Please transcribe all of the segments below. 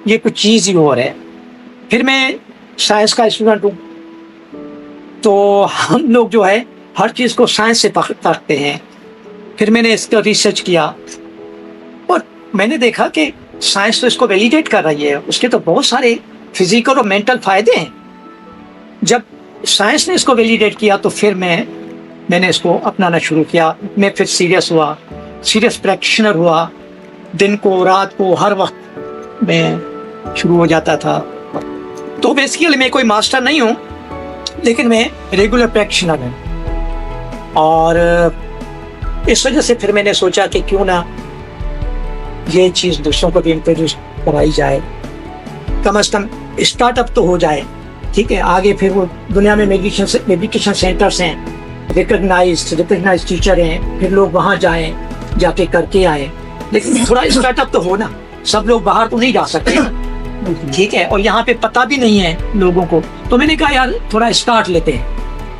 ये कुछ चीज़ ही और है। फिर मैं साइंस का स्टूडेंट हूँ, तो हम लोग जो है हर चीज़ को साइंस से पकड़ते हैं। फिर मैंने इसका रिसर्च किया और मैंने देखा कि साइंस तो इसको वैलिडेट कर रही है, उसके तो बहुत सारे फिजिकल और मेंटल फायदे हैं। जब साइंस ने इसको वैलिडेट किया तो फिर मैंने इसको अपनाना शुरू किया। मैं फिर सीरियस प्रैक्टिशनर हुआ। दिन को रात को हर वक्त मैं शुरू हो जाता था। तो बेसिकली मैं कोई मास्टर नहीं हूँ, लेकिन मैं रेगुलर प्रैक्टिशनर हूँ। और इस वजह से फिर मैंने सोचा कि क्यों ना ये चीज़ दूसरों को भी इंट्रोड्यूस कराई जाए, कम से कम स्टार्टअप तो हो जाए। ठीक है, आगे फिर वो दुनिया में मेडिटेशन सेंटर्स हैं, रिकग्नाइज्ड टीचर हैं, फिर लोग वहाँ जाके करके आए। लेकिन थोड़ा स्टार्टअप तो हो ना, सब लोग बाहर तो नहीं जा सकते। ठीक है, और यहाँ पे पता भी नहीं है लोगों को, तो मैंने कहा यार थोड़ा स्टार्ट लेते हैं।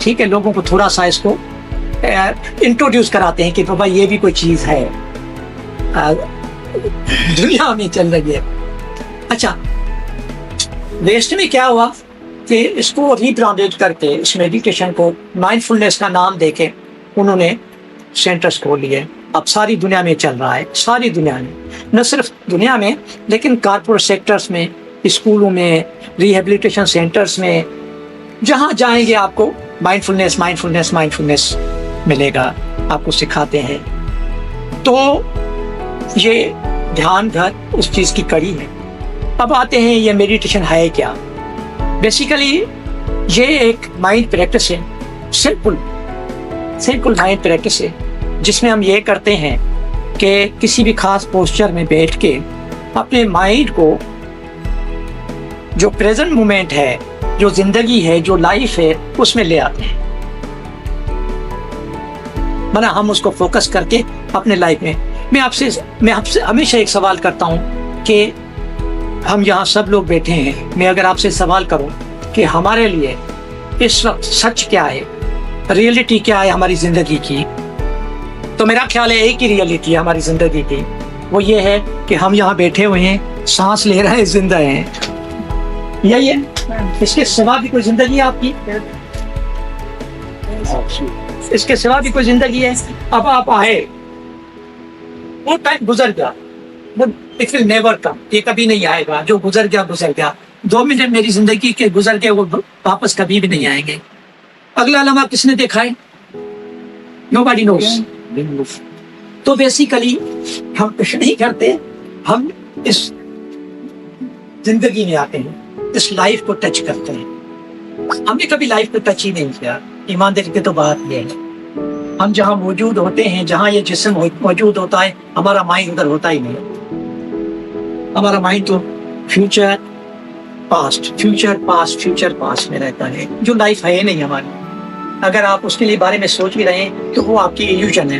ठीक है, लोगों को थोड़ा सा इसको इंट्रोड्यूस कराते हैं कि बाबा ये भी कोई चीज़ है, दुनिया में चल रही है। अच्छा, वेस्ट में क्या हुआ कि इसको रिब्रांडेड करके इस मेडिटेशन को माइंडफुलनेस का नाम देके उन्होंने सेंटर्स खोल लिए। अब सारी दुनिया में चल रहा है, सारी दुनिया में, न सिर्फ दुनिया में लेकिन कॉर्पोरेट सेक्टर्स में, स्कूलों में, रिहेबिलिटेशन सेंटर्स में, जहाँ जाएंगे आपको माइंडफुलनेस मिलेगा, आपको सिखाते हैं। तो ये ध्यान घर उस चीज़ की कड़ी है। अब आते हैं ये मेडिटेशन है क्या। बेसिकली ये एक माइंड प्रैक्टिस है, सिंपल माइंड प्रैक्टिस है, जिसमें हम ये करते हैं कि किसी भी खास पोस्चर में बैठ के अपने माइंड को जो प्रेजेंट मोमेंट है, जो जिंदगी है, जो लाइफ है, उसमें ले आते हैं। माना हम उसको फोकस करके अपने लाइफ में, मैं आपसे हमेशा एक सवाल करता हूँ कि हम यहाँ सब लोग बैठे हैं, मैं अगर आपसे सवाल करूँ कि हमारे लिए इस वक्त सच क्या है, रियलिटी क्या है हमारी जिंदगी की, तो मेरा ख्याल है एक ही रियलिटी है हमारी जिंदगी की, वो ये है कि हम यहाँ बैठे हुए हैं, सांस ले रहे हैं, जिंदा हैं। यही है, इसके सिवा भी कोई जिंदगी है आपकी? इसके सिवा भी कोई जिंदगी है? अब आप आए, वो टाइम गुजर गया, इट विल नेवर कम, ये कभी नहीं आएगा। जो गुजर गया 2 मिनट मेरी जिंदगी के गुजर गए, वो वापस कभी भी नहीं आएंगे। अगला लम्हा किसने देखा है? Nobody nose. तो बेसिकली हम कुछ नहीं करते, हम इस जिंदगी में आते हैं, इस लाइफ को टच करते हैं। हमने कभी लाइफ को टच ही नहीं किया, ईमानदारी की तो बात ये है। हम जहाँ मौजूद होते हैं, जहाँ ये जिस्म मौजूद होता है, हमारा माइंड उधर होता ही नहीं। हमारा माइंड तो फ्यूचर पास्ट में रहता है, जो लाइफ है नहीं हमारी। अगर आप उसके लिए बारे में सोच भी रहे हैं तो वो आपकी इल्यूजन है,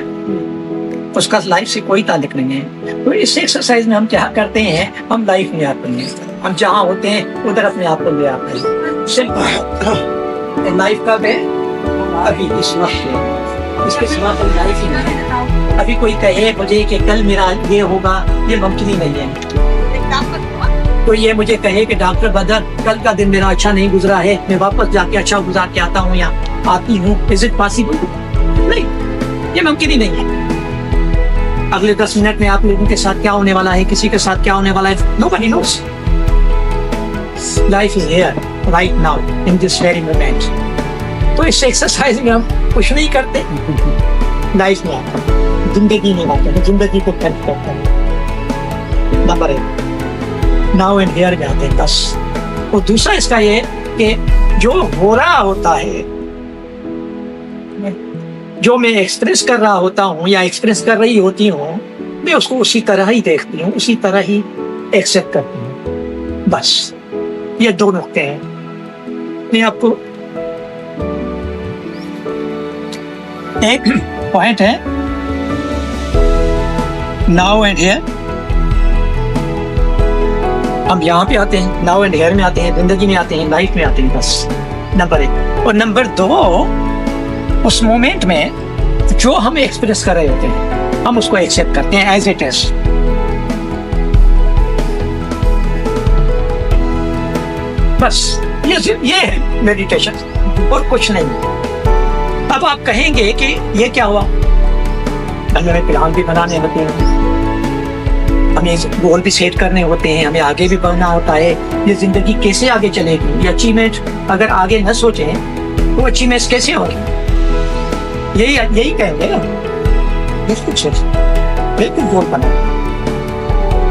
उसका लाइफ से कोई ताल्लुक नहीं है। तो इस एक्सरसाइज में हम क्या करते हैं, हम लाइफ में आते हैं, हम जहाँ होते हैं उधर अपने आप को ले आते हैं। सिंपल लाइफ का है अभी इस वक्त है, इसके सिवा कोई लाइफ ही नहीं है। अभी कोई कहे मुझे कि कल मेरा ये होगा, ये मुमकिन ही नहीं है। तो ये मुझे कहे कि डॉक्टर बदर कल का दिन मेरा अच्छा नहीं गुजरा है, मैं वापस जाके अच्छा गुजार के आता हूँ या आती हूँ, इज इट पॉसिबल? नहीं, ये मुमकिन ही नहीं है। अगले 10 मिनट में आप लोगों के साथ क्या होने वाला है, किसी के साथ क्या होने वाला है, nobody nose. Life is here right now in this very moment. तो इस एक्सरसाइज में हम कुछ नहीं करते, लाइफ में आते हैं, जिंदगी में आते हैं, जिंदगी को टच करते हैं। नंबर 1 नाउ एंड हियर में आते हैं, बस। और दूसरा इसका ये कि जो हो रहा होता है, जो मैं एक्सप्रेस कर रहा होता हूँ या एक्सप्रेस कर रही होती हूँ, मैं उसको उसी तरह ही देखती हूँ, उसी तरह ही एक्सेप्ट करती हूँ। बस ये 2 नुक्ते हैं। मैं आपको एक पॉइंट है नाउ एंड हियर, हम यहाँ पे आते हैं, नाउ एंड हियर में आते हैं, जिंदगी में आते हैं, लाइफ में आते हैं, बस। नंबर 1। और नंबर 2, उस मोमेंट में जो हम एक्सप्रेस कर रहे होते हैं, हम उसको एक्सेप्ट करते हैं एज इट इज। बस ये है मेडिटेशन और कुछ नहीं। अब आप कहेंगे कि ये क्या हुआ, हमें प्लान भी बनाने होते हैं, हमें गोल भी सेट करने होते हैं, हमें आगे भी बढ़ना होता है। ये जिंदगी कैसे आगे चलेगी, ये अचीवमेंट अगर आगे न सोचें तो अचीवमेंट्स कैसे होगी, यही कहेंगे ना। बिल्कुल सोच, बिल्कुल गोल बना।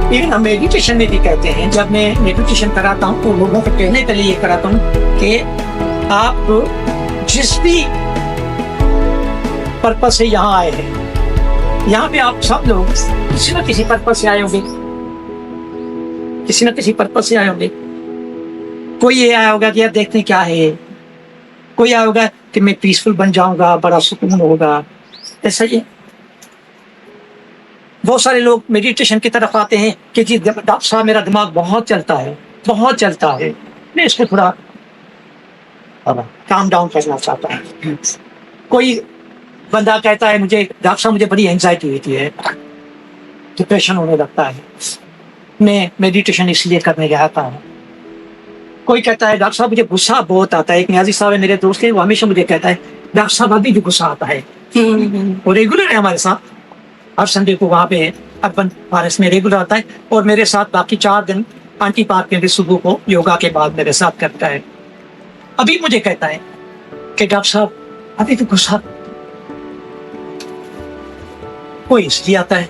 इवन हम मेडिटेशन में भी कहते हैं, जब मैं मेडिटेशन कराता हूँ तो लोगों को कहने के लिए कराता हूँ कि आप जिस भी पर्पस से यहाँ आए हैं, यहाँ पे आप सब लोग किसी न किसी पर्पस से आए होंगे, किसी न किसी पर्पस से आए होंगे। कोई ये आया होगा कि यार देखते क्या है, कोई आया होगा कि मैं पीसफुल बन जाऊंगा, बड़ा सुकून होगा, ऐसा ही। बहुत सारे लोग मेडिटेशन की तरफ आते हैं कि जी डॉक्टर साहब मेरा दिमाग बहुत चलता है, बहुत चलता है, मैं इसको थोड़ा काम डाउन करना चाहता हूँ। कोई बंदा कहता है मुझे डॉक्टर साहब मुझे बड़ी एंजाइटी होती है, डिप्रेशन होने लगता है, मैं मेडिटेशन इसलिए करने गया था। कोई कहता है डॉक्टर साहब मुझे गुस्सा बहुत आता है। एक न्याजी साहब है मेरे दोस्त है, वो हमेशा मुझे कहता है डॉक्टर साहब अभी भी गुस्सा आता है। वो रेगुलर है हमारे साथ, हर संडे को वहाँ पे अर्बन फॉरेस्ट में रेगुलर आता है और मेरे साथ बाकी 4 दिन आंटी पार्क में भी सुबह को योगा के बाद मेरे साथ करता है। अभी मुझे कहता है कि डॉक्टर साहब अभी तो गुस्सा कोई इसलिए आता है,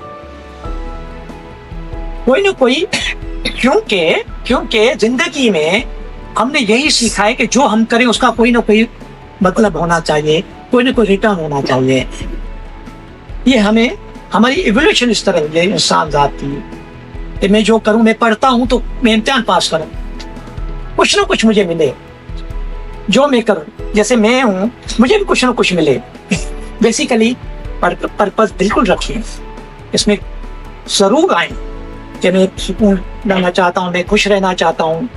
कोई ना कोई, क्योंकि जिंदगी में हमने यही सीखा है कि जो हम करें उसका कोई ना कोई मतलब होना चाहिए, कोई ना कोई रिटर्न होना चाहिए। ये हमें हमारी इवोल्यूशन इस तरह है इंसान जात की कि मैं जो करूं, मैं पढ़ता हूं तो मैं इम्तिहान पास करूं, कुछ ना कुछ मुझे मिले। जो मैं करूं, जैसे मैं हूं, मुझे भी कुछ ना कुछ मिले। बेसिकली पर्पस बिल्कुल रखिए, इसमें जरूर आए कि मैं सुकून रहना चाहता हूँ, मैं खुश रहना चाहता हूँ,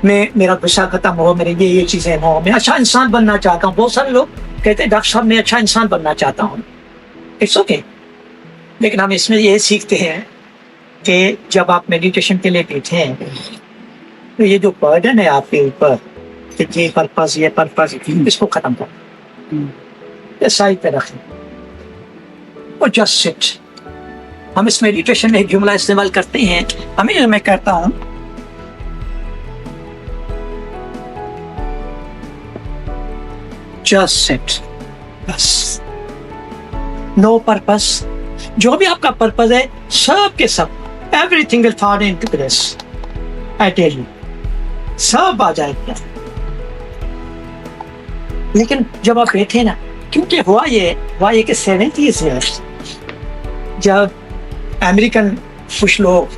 मैं मेरा गुस्सा खत्म हो, मेरे ये चीजें हो, मैं अच्छा इंसान बनना चाहता हूँ। बहुत सारे लोग कहते हैं डॉक्टर साहब मैं अच्छा इंसान बनना चाहता हूँ, इट्स ओके। लेकिन हम इसमें ये सीखते हैं कि जब आप मेडिटेशन के लिए बैठे हैं तो ये जो बर्डन है आपके ऊपर कि ये पर्पस इसको खत्म करो, साइड पे रखें और जस्ट सिट। हम इस मेडिटेशन में एक जुमला इस्तेमाल करते हैं, हमें मैं कहता हूं जस्ट सिट, बस नो पर्पस। जो भी आपका पर्पस है सब के सब, everything will fall into place, I tell you, सब आ जाएगा। लेकिन जब आप बैठे ना, क्योंकि हुआ ये कि 70s में जब अमेरिकन कुछ लोग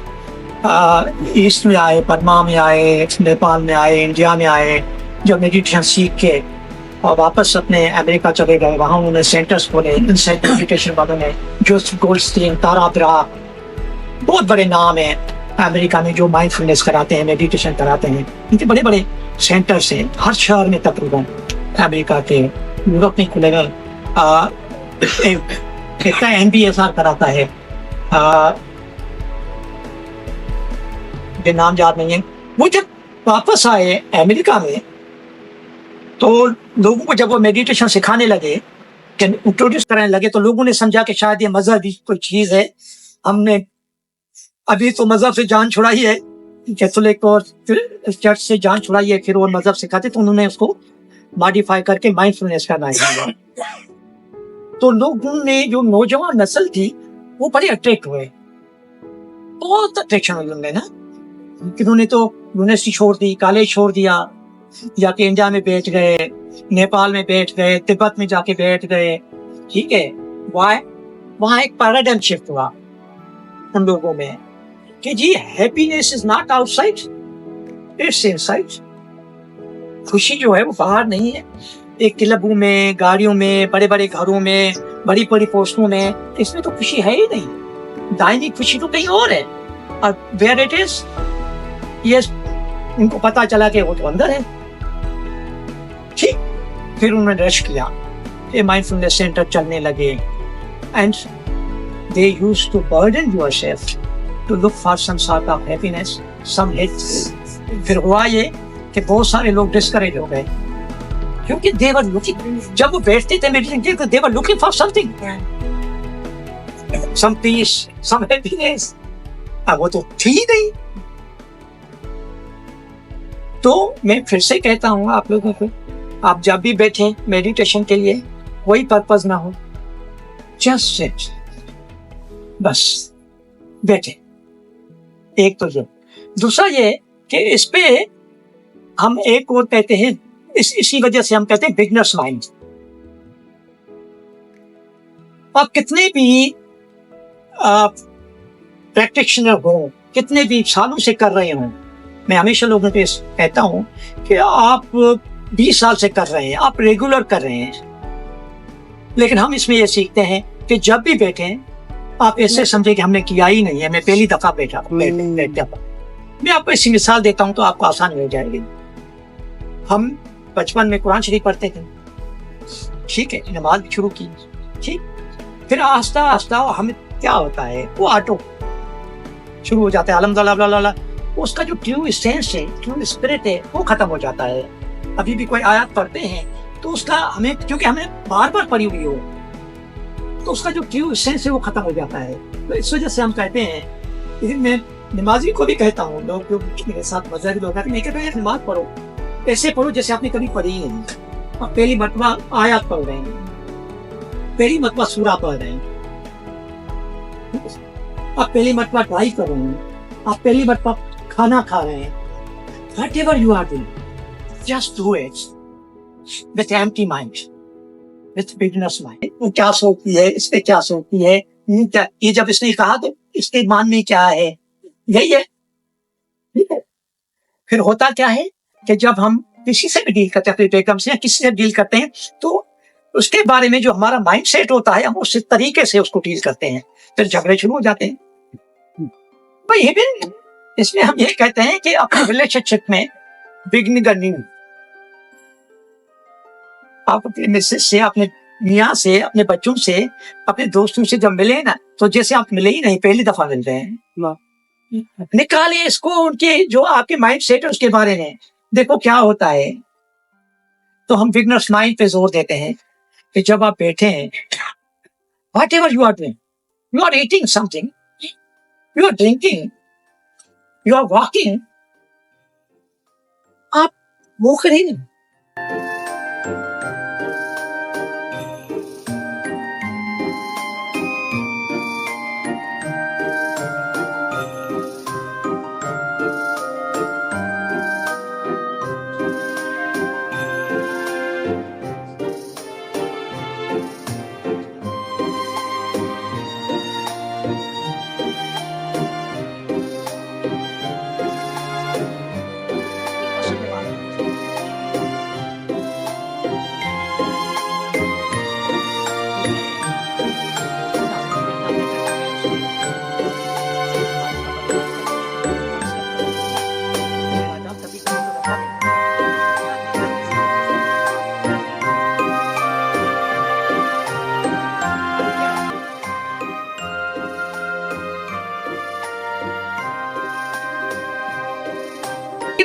ईस्ट में आए, बर्मा में आए, नेपाल में आए, इंडिया में आए, जब मेडिटेशन सीख के और वापस अपने अमेरिका चले गए, वहाँ उन्होंने सेंटर्स खोले, इनसाइट मेडिटेशन वालों ने, जोसेफ गोल्डस्टीन, तारा ब्राक, बहुत बड़े नाम है अमेरिका में जो माइंडफुलनेस कराते हैं, मेडिटेशन कराते हैं। इनके बड़े बड़े सेंटर्स हैं हर शहर में तकरीबन अमेरिका के, यूरोप में खुलेगा। एक NBSR कराता है, नाम याद नहीं है। वो जब वापस आए अमेरिका में तो लोगों को जब वो मेडिटेशन सिखाने लगे, इंट्रोड्यूस कराने लगे, तो लोगों ने समझा कि शायद ये मजहब भी कोई चीज है। हमने अभी तो मजहब से जान छुड़ाई है, कैथोलिक और चर्च से जान छुड़ाई है, फिर वो मजहब सिखाते, तो उन्होंने उसको मॉडिफाई करके माइंडफुलनेस करना है। तो लोगों ने, जो नौजवान नस्ल थी, वो बड़े अट्रैक्ट हुए, बहुत अट्रैक्शन हुई उनमें ना। उन्होंने तो यूनिवर्सिटी छोड़ दी, कॉलेज छोड़ दिया, जाके इंडिया में बैठ गए, नेपाल में बैठ गए, तिब्बत में जाके बैठ गए, ठीक है। वहाँ एक पैराडाइम शिफ्ट हुआ उन लोगों में कि जी happiness is not outside, it's inside. खुशी जो है वो बाहर नहीं है, एक क्लबों में, गाड़ियों में, बड़े बड़े घरों में, बड़ी बड़ी पोस्टों में, इसमें तो खुशी है ही नहीं। दायनी खुशी तो कहीं और है। और वेयर इट इज, यस, उनको पता चला कि वो तो अंदर है, ठीक। फिर उन्होंने रश किया, ये माइंडफुलनेस सेंटर चलने लगे, and they used to burden yourself to look for some sort of happiness, some hits. फिर हुआ ये कि बहुत सारे लोग डिस्करेज हो गए, क्योंकि they were looking, जब वो बैठते थे मेडिटेशन के, they were looking for something, some peace, some happiness. अब वो तो थी ही नहीं। तो मैं फिर से कहता हूँ आप लोगों को, आप जब भी बैठे मेडिटेशन के लिए, कोई पर्पस ना हो, जस्ट सिट, बस बैठे। एक तो जो दूसरा ये कि इस पे हम एक और कहते हैं, इसी वजह से हम कहते हैं बिगनर्स माइंड। आप कितने भी प्रैक्टिशनर हो, कितने भी सालों से कर रहे हो, मैं हमेशा लोगों को कहता हूं कि आप 20 साल से कर रहे हैं, आप रेगुलर कर रहे हैं, लेकिन हम इसमें ये सीखते हैं कि जब भी बैठे आप ऐसे समझे कि हमने किया ही नहीं है, मैं पहली दफा बैठा। मैं आपको ऐसी मिसाल देता हूं तो आपको आसान हो जाएगी। हम बचपन में कुरान शरीफ पढ़ते थे, ठीक है, नमाज भी शुरू की, ठीक, फिर आस्ता आस्ता हमें क्या होता है, वो ऑटो शुरू हो जाता है, अल्हम्दुलिल्लाह, उसका जो ट्रू सेंस है, ट्रू स्पिरिट है, वो खत्म हो जाता है। अभी भी कोई आयत पढ़ते हैं तो उसका हमें, क्योंकि हमें बार बार पढ़ी हुई हो, तो उसका जो ट्रू सेंस है वो खत्म हो जाता है। तो इस वजह से हम कहते हैं, मैं नमाजी को भी कहता हूँ, लोग जो मेरे साथ मजहबी लोग आते हैं, मैं कहता हूँ नमाज पढ़ो, ऐसे पढ़ो जैसे आपने कभी पढ़ी ही नहीं। आप पहली मरतबा आयत पढ़ रहे हैं, पहली मरतबा सूरा पढ़ रहे हैं, आप पहली मरतबा ड्राइव कर रहे हैं, आप पहली मरतबा खाना खा रहे हैं, whatever you are doing, just do it with empty mind, with beginner's mind। वो क्या सोचती है, इस पे क्या सोचती है, ये जब इसने कहा तो इसके मान में क्या है, यही है, ठीक है। फिर होता क्या है कि जब हम किसी से भी डील करते हैं, अपने बेगम से या किसी से डील करते हैं, तो उसके बारे में जो हमारा माइंड सेट होता है, हम उस तरीके से उसको डील करते हैं, फिर झगड़े शुरू हो जाते हैं। भाई इसमें हम ये कहते हैं कि अपने रिलेशनशिप में बिगनिंग, आप अपने मिसेस से, अपने मियाँ से, अपने बच्चों से, अपने दोस्तों से जब मिले ना, तो जैसे आप मिले ही नहीं, पहली दफा मिल रहे हैं, निकाले इसको, उनके जो आपके माइंड सेट है उसके बारे में, देखो क्या होता है। तो हम बिगनर्स माइंड पे जोर देते हैं कि जब आप बैठे हैं, whatever you are doing, you are eating something, you are drinking, you are walking, आप वो करें नहीं।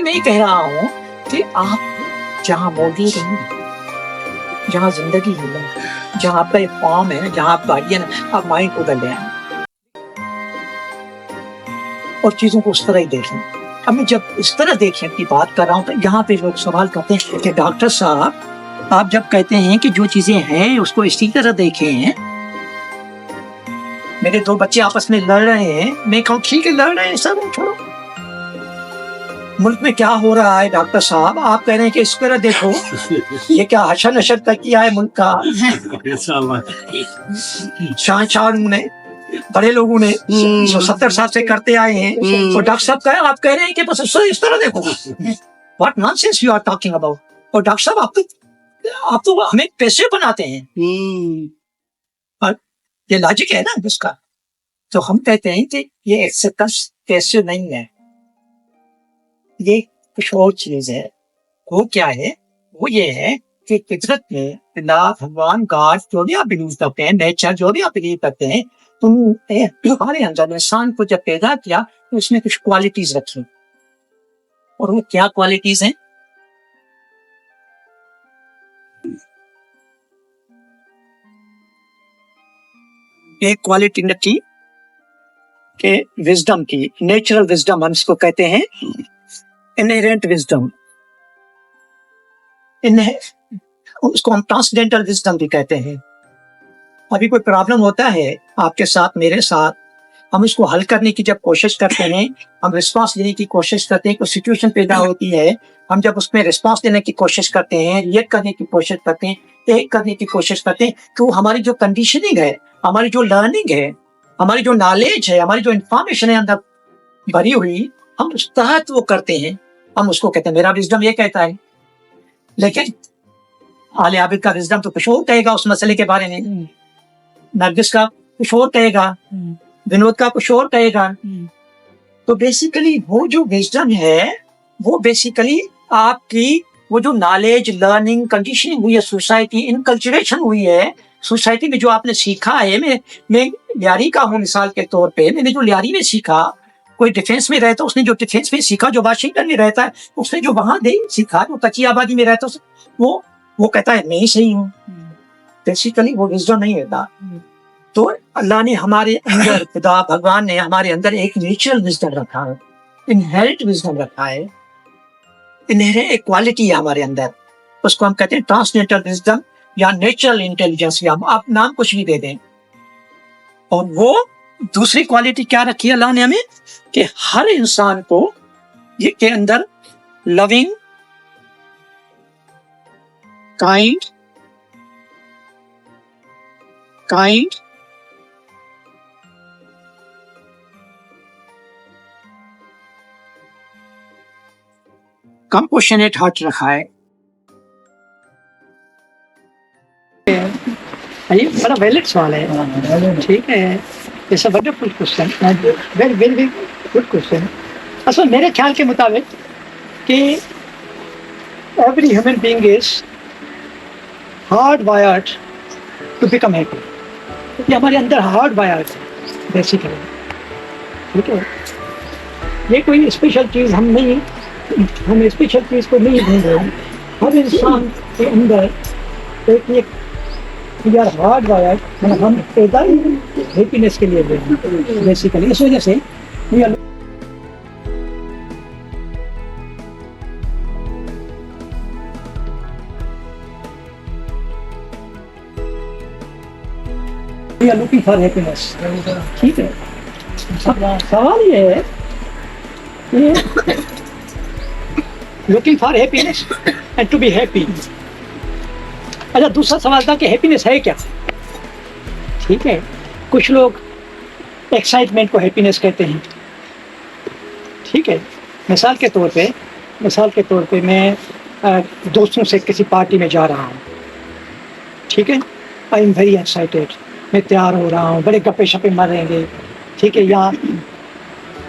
मैं कह रहा हूँ कि आप जहाँ मौजूद हैं, जहाँ जिंदगी है, जहाँ आपका एक फॉर्म है, जहाँ आप गार्डियन है, आप माइंड को बदल लें और चीजों को उस तरह ही देखें। अब मैं जब इस तरह देखने की बात कर रहा हूँ, तो यहाँ पे लोग सवाल करते हैं कि डॉक्टर साहब, आप जब कहते हैं कि जो चीजें हैं उसको इसी तरह देखें, मेरे दो बच्चे आपस में लड़ रहे हैं, मैं कहूँ ठीक है लड़ रहे हैं, सब छोड़ो, मुल्क में क्या हो रहा है डॉक्टर साहब, आप कह रहे हैं कि इस तरह देखो, ये क्या हशर नशर तक किया है मुल्क का, शाहजहां ने, बड़े लोगों ने 70 साल से करते आए हैं, और डॉक्टर साहब कह, आप कह रहे हैं कि बस इस तरह देखो, what nonsense you are talking about. और डॉक्टर साहब आप तो हमें पैसे बनाते हैं, और ये लॉजिक है ना उसका। तो हम कहते हैं कि ये एक्सेप्टेंस पैसे नहीं है, ये कुछ और चीज है। वो क्या है, वो ये है कि फितरत में अल्लाह, भगवान, गॉड, जो भी आप बिलीव करते हैं, नेचर, जो भी आप बिलीव करते हैं, तुम्हारे अंदर इंसान को जब पैदा किया तो उसमें कुछ क्वालिटीज रखी, और वो क्या क्वालिटीज हैं, एक क्वालिटी की के विजडम की, नेचुरल विजडम हम इसको कहते हैं, इनहेरेंट विजडम, उसको हम ट्रांसडेंटल विजडम भी कहते हैं। अभी कोई प्रॉब्लम होता है आपके साथ, मेरे साथ, हम इसको हल करने की जब कोशिश करते हैं, हम रिस्पांस देने की कोशिश करते हैं, कोई सिचुएशन पैदा होती है, हम जब उसमें रिस्पांस देने की कोशिश करते हैं, रिएक्ट करने की कोशिश करते हैं, टेक करने की कोशिश करते हैं, तो हमारी जो कंडीशनिंग है, हमारी जो लर्निंग है, हमारी जो नॉलेज है, हमारी जो इंफॉर्मेशन है अंदर भरी हुई, हम उस तहत वो करते हैं, हम उसको कहते हैं। मेरा विजडम ये कहता है, लेकिन आले आबिद का विजडम तो कुछ और कहेगा उस मसले के बारे में, नरगिस का कुछ और कहेगा, विनोद का कुछ और कहेगा। तो बेसिकली वो जो विजडम है, वो बेसिकली आपकी वो जो नॉलेज, लर्निंग, कंडीशनिंग हुई है, सोसाइटी इनकल्चरेशन हुई है, सोसाइटी में जो आपने सीखा है। मैं लियारी का हूँ मिसाल के तौर पे, मैंने जो लियारी में सीखा, कोई डिफेंस में रहता है उसने जो डिफेंस में सीखा, जो वाशिंगटन में रहता है उसने जो वहां सीखा, जो कच्ची आबादी में रहता है वो कहता है मैं ही सही हूँ। बेसिकली वो विजडम नहीं होता। तो अल्लाह ने हमारे अंदर, खुदा भगवान ने हमारे अंदर एक नेचुरल विजडम रखा है, इनहेरिट विजडम रखा है, इनहेरिट एक क्वालिटी है हमारे अंदर, उसको हम कहते हैं ट्रांसडेंटल विजडम या नेचुरल इंटेलिजेंस, या आप नाम कुछ भी दे दें। और वो दूसरी क्वालिटी क्या रखी है अल्लाह ने हमें, कि हर इंसान को ये के अंदर लविंग, काइंड, कंपैशनेट हार्ट रखा है। ये बड़ा वैलिड सवाल है, ठीक है, it's a wonderful question, very very good question. असल मेरे ख्याल के मुताबिक कि every human being is hard wired to become happy, क्योंकि हमारे अंदर हार्ड वायर्ड है बेसिकली, ठीक है। ये कोई स्पेशल चीज़ हम स्पेशल चीज़ को नहीं ढूंढ रहे हैं, हर इंसान के अंदर एक वी आर हार्ड वायर्ड, मतलब हम पैदा हैप्पीनेस के लिए हुए हैं बेसिकली। इस वजह से we are looking for happiness, ठीक है। सवाल ये है कि looking for happiness and to be happy. अच्छा, दूसरा सवाल था कि हैप्पीनेस है क्या, ठीक है। कुछ लोग एक्साइटमेंट को हैप्पीनेस कहते हैं, ठीक है। मिसाल के तौर पे मैं दोस्तों से किसी पार्टी में जा रहा हूँ, ठीक है, आई एम वेरी एक्साइटेड, मैं तैयार हो रहा हूँ, बड़े गप्पे शप्पे मारेंगे, ठीक है। यहाँ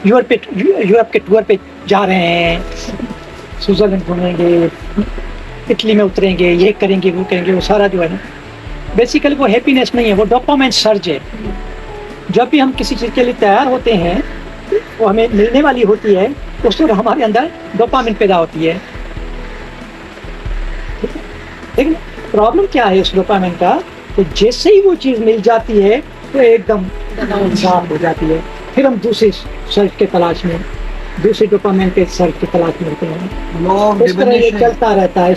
यूरोप के टूर पे जा रहे हैं, स्विट्जरलैंड घूमेंगे, इटली में उतरेंगे, ये करेंगे, वो करेंगे, वो सारा जो है ना, बेसिकली वो हैप्पीनेस नहीं है, वो डोपामाइन सर्ज है। जब भी हम किसी चीज़ के लिए तैयार होते हैं, वो हमें मिलने वाली होती है, उस वक्त हमारे अंदर डोपामाइन पैदा होती है, लेकिन प्रॉब्लम क्या है इस डोपामाइन का, तो जैसे ही वो चीज़ मिल जाती है तो एकदम साफ हो जाती है, फिर हम दूसरी सर्च के तलाश में, दूसरे डोपामाइन के सर्च की तलाश में होते हैं। इस तरह ये चलता रहता है,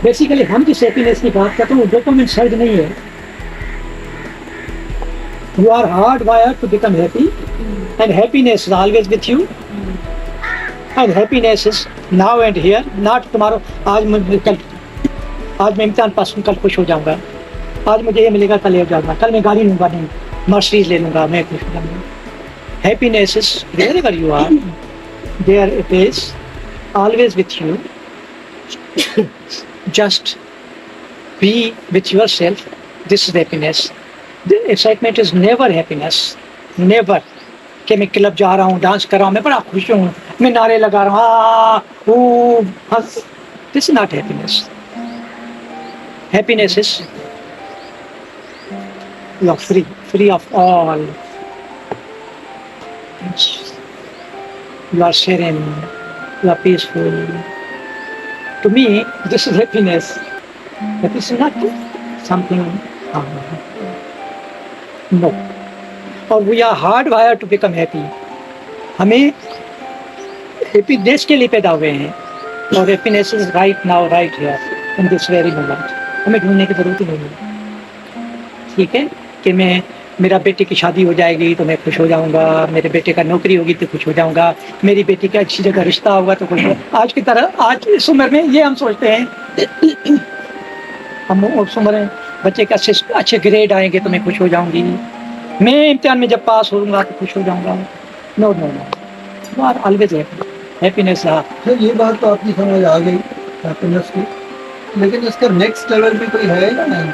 बेसिकली हम जिस हैप्पीनेस की बात करते हैं वो डोपामाइन सर्च नहीं है। You are hard wired to become happy and happiness is always with you, and happiness is now and here, not tomorrow. आज मैं इम्तिहान पास हूँ, कल खुश हो जाऊंगा, आज मुझे ये मिलेगा, कल ले जाऊंगा, कल मैं गाड़ी लूंगा, नहीं मर्सिडीज ले लूंगा, मैं खुश हो जाऊंगा। Happiness is wherever you are, there it is, always with you. Just be with yourself. This is happiness. The excitement is never happiness. Never. कि मैं क्लब जा रहा हूँ, डांस कर रहा हूँ, मैं बड़ा खुश हूँ, मैं नारे लगा रहा हूँ, This is not happiness. Happiness is you are free of all. You are serene, you are peaceful. To me, this is happiness. But this is not something no, और we are hard wire to become happy. हमें happy देश के लिए पैदा हुए हैं, और happiness is right now, right here in this very moment. हमें ढूंढने की जरूरत ही नहीं है। ठीक है कि मेरा बेटे की शादी हो जाएगी तो मैं खुश हो जाऊंगा, मेरे बेटे का नौकरी होगी तो खुश हो जाऊंगा, मेरी बेटी का अच्छी जगह रिश्ता होगा तो खुश हो। आज की तरह आज इस उम्र में ये हम सोचते हैं, हम उस उम्र में बच्चे का अच्छे ग्रेड आएंगे तो मैं खुश हो जाऊंगी, मैं इम्तिहान में जब पास होऊंगा तो खुश हो जाऊंगा। No no no, you are always happiness. Sir ये बात तो आपकी समझ आ गई हैप्पीनेस की, लेकिन इसका नेक्स्ट लेवल भी कोई है या नहीं?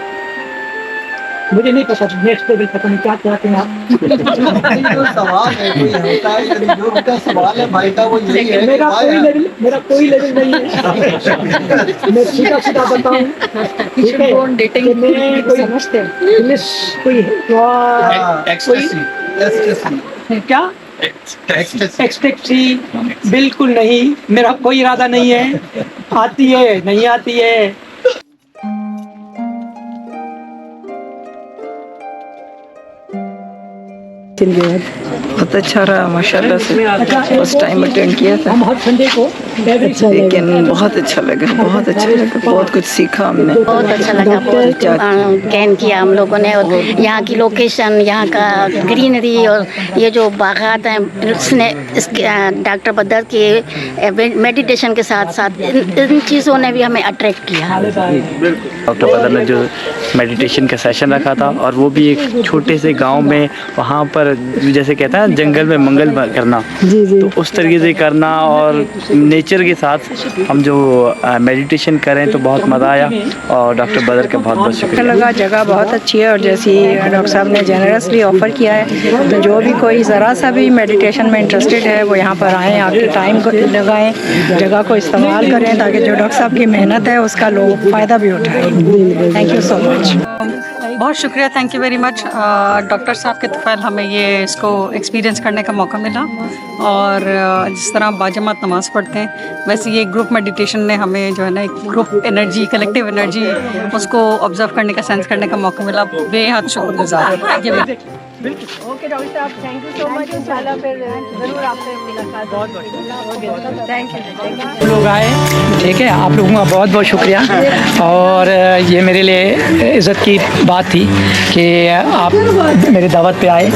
मुझे नहीं पता नेक्स्ट लेवल पता नहीं क्या चाहते हैं आप। जो सवाल है कोई होता है, यानी जो उनका सवाल है भाई का वो यही है। मेरा कोई लेवल नहीं है। मैं सीधा सीधा बताऊं, ठीक है, डेटिंग मैं कोई समझते कोई क्या एक्सटेक्सी बिल्कुल नहीं, मेरा कोई इरादा नहीं है। आती है नहीं आती है। बहुत अच्छा रहा माशाल्लाह से। फर्स्ट टाइम अटेंड किया था, हम हर संडे को लेकिन बहुत अच्छा लगा, बहुत अच्छा लगा, बहुत कुछ सीखा हमने। बहुत अच्छा लगा, बहुत गेन किया हम लोगों ने। और यहाँ की लोकेशन, यहाँ का ग्रीनरी और ये जो बागात हैं, उसने डॉक्टर बदर के मेडिटेशन के साथ साथ इन चीज़ों ने भी हमें अट्रैक्ट किया। डॉक्टर बदर ने जो मेडिटेशन का सेशन रखा था, और वो भी एक छोटे से गांव में, वहाँ पर जैसे कहता है जंगल में मंगल करना, तो उस तरीके से करना, और नेचर के साथ हम जो मेडिटेशन करें तो बहुत मज़ा आया। और डॉक्टर बदर का बहुत बहुत शुक्रिया। लगा जगह बहुत अच्छी है, और जैसी डॉक्टर साहब ने जेनरसली ऑफ़र किया है, तो जो भी कोई ज़रा सा भी मेडिटेशन में इंटरेस्टेड है वो यहाँ पर आएँ, आपके टाइम को लगाएं, जगह को इस्तेमाल करें, ताकि जो डॉक्टर साहब की मेहनत है उसका लोग फ़ायदा भी उठाएं। Thank you so much. बहुत शुक्रिया, thank you very much. Doctor साहब के तफ़ैल हमें ये इसको एक्सपीरियंस करने का मौका मिला, और जिस तरह बाजमात नमाज़ पढ़ते हैं वैसे ये ग्रुप मेडिटेशन ने हमें जो है ना एक ग्रुप एनर्जी, कलेक्टिव एनर्जी, उसको ऑब्जर्व करने का, सेंस करने का मौका मिला। बेहद शुक्रगुजार। ओके डॉक्टर साहब, थैंक यू सो मच। इंशाल्लाह फिर जरूर आपसे मुलाकात। बहुत थैंक यू। लोग आए, ठीक है, आप लोगों का बहुत बहुत शुक्रिया। और ये मेरे लिए इज़्ज़त की बात थी कि आप मेरी दावत पे आए,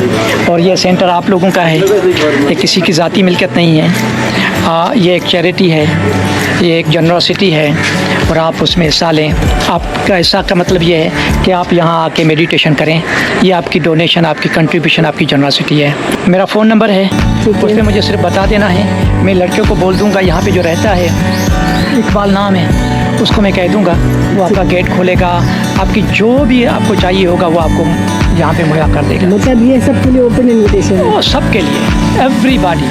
और ये सेंटर आप लोगों का है, ये किसी की ज़ाती मिल्कियत नहीं है। ये एक चैरिटी है, ये एक जनरॉसिटी है, और आप उसमें हिस्सा लें। आपका हिस्सा का मतलब ये है कि आप यहाँ आके मेडिटेशन करें। ये आपकी डोनेशन, आपकी कंट्रीब्यूशन, आपकी जनरॉसिटी है। मेरा फ़ोन नंबर है, उस पर मुझे सिर्फ बता देना है। मैं लड़कियों को बोल दूँगा, यहाँ पे जो रहता है इकबाल नाम है, उसको मैं कह दूँगा, वो आपका गेट खोलेगा। आपकी जो भी आपको चाहिए होगा वो आपको यहाँ पे मुहैया कर देगा। मतलब ये सबके लिए ओपन इन्विटेशन है? सबके लिए, एवरीबॉडी।